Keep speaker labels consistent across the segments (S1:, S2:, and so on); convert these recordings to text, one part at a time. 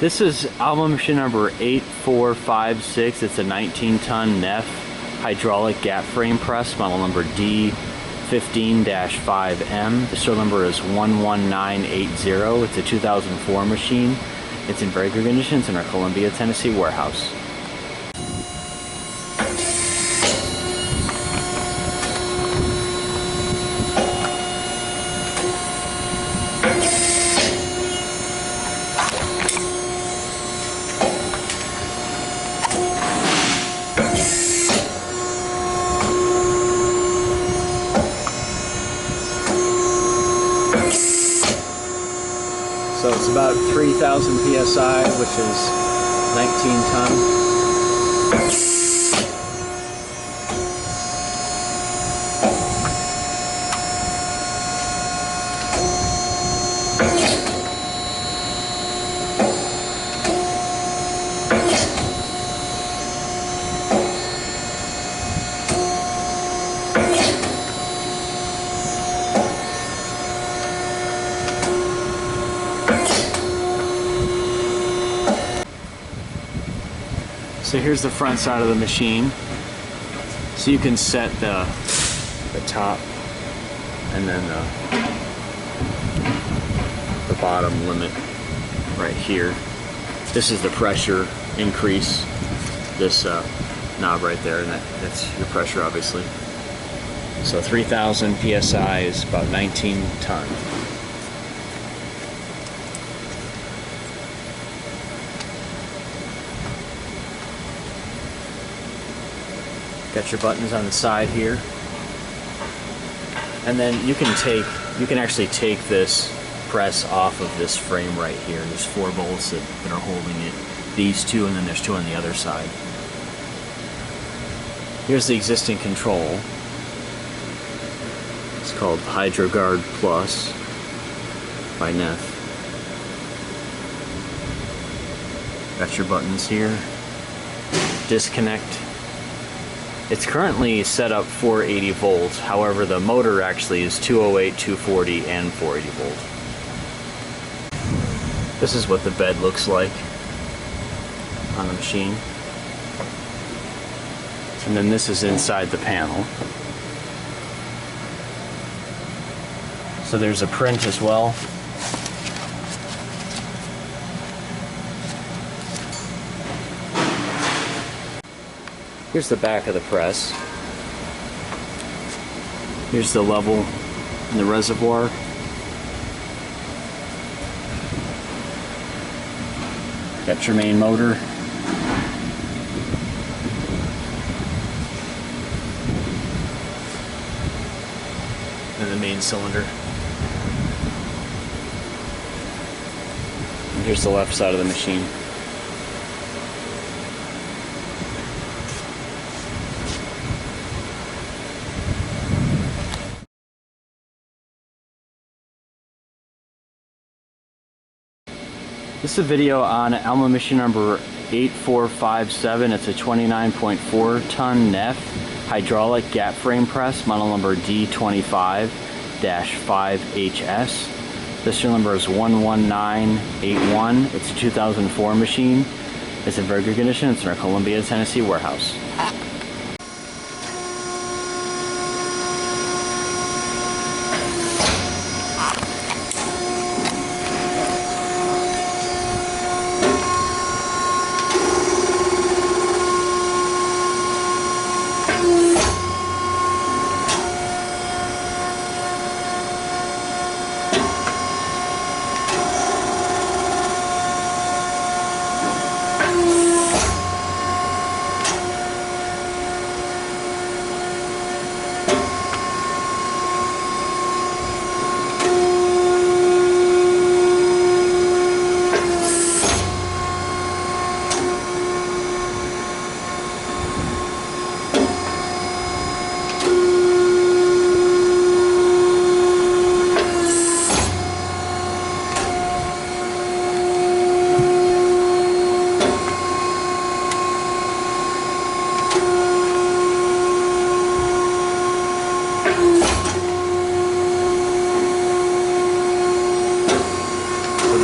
S1: This is Alma machine number 8456. It's a 19-ton Neff hydraulic gap frame press, model number D15-5M. The serial number is 11980. It's a 2004 machine. It's in very good condition. It's in our Columbia, Tennessee warehouse. So it's about 3,000 psi, which is 19 ton. So here's the front side of the machine. So you can set the top and then the bottom limit right here. This is the pressure increase, this knob right there, and that's your pressure obviously. So 3,000 psi is about 19 ton. Got your buttons on the side here, and then you can actually take this press off of this frame right here. There's 4 bolts that are holding it. These 2, and then there's 2 on the other side. Here's the existing control. It's called HydroGuard Plus by Neff. Got your buttons here. Disconnect. It's currently set up 480 volts, however the motor actually is 208, 240, and 480 volt. This is what the bed looks like on the machine. And then this is inside the panel. So there's a print as well. Here's the back of the press. Here's the level in the reservoir. Got your main motor. And the main cylinder. And here's the left side of the machine. This is a video on Alma machine number 8457. It's a 29.4 ton Neff hydraulic gap frame press, model number D25-5HS. The serial number is 11981. It's a 2004 machine. It's in very good condition. It's in our Columbia, Tennessee warehouse.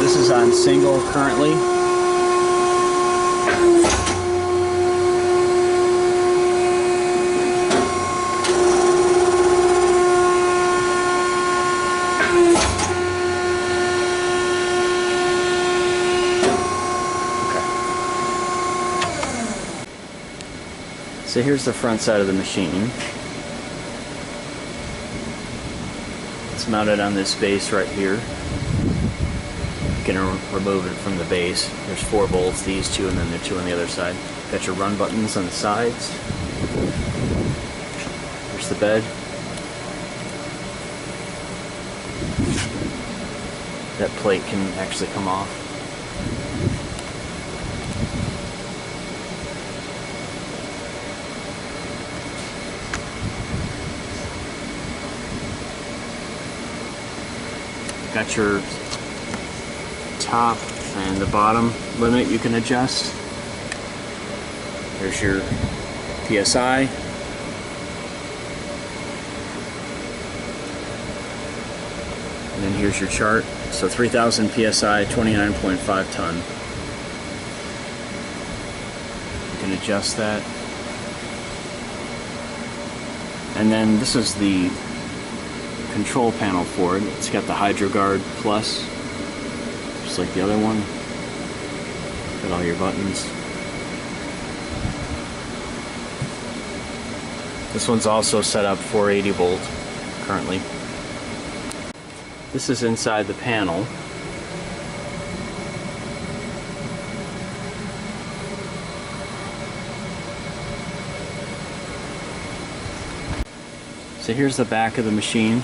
S1: This is on single currently. So here's the front side of the machine. It's mounted on this base right here. You can remove it from the base. There's 4 bolts, these 2, and then the 2 on the other side. Got your run buttons on the sides. There's the bed. That plate can actually come off. Got your top and the bottom limit you can adjust. There's your PSI. And then here's your chart. So 3,000 PSI, 29.5 ton. You can adjust that. And then this is the control panel for it. It's got the HydroGuard Plus, just like the other one. Got all your buttons. This one's also set up 480 volt currently. This is inside the panel. So here's the back of the machine.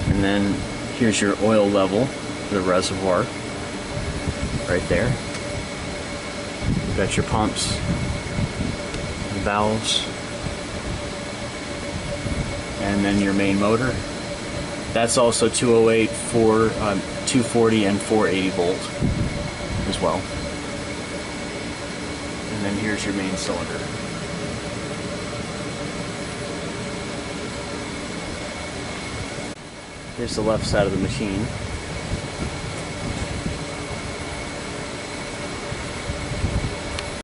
S1: And then here's your oil level for the reservoir. Right there. You've got your pumps and valves, and then your main motor. That's also 208, 240, and 480 volt as well. And then here's your main cylinder. Here's the left side of the machine.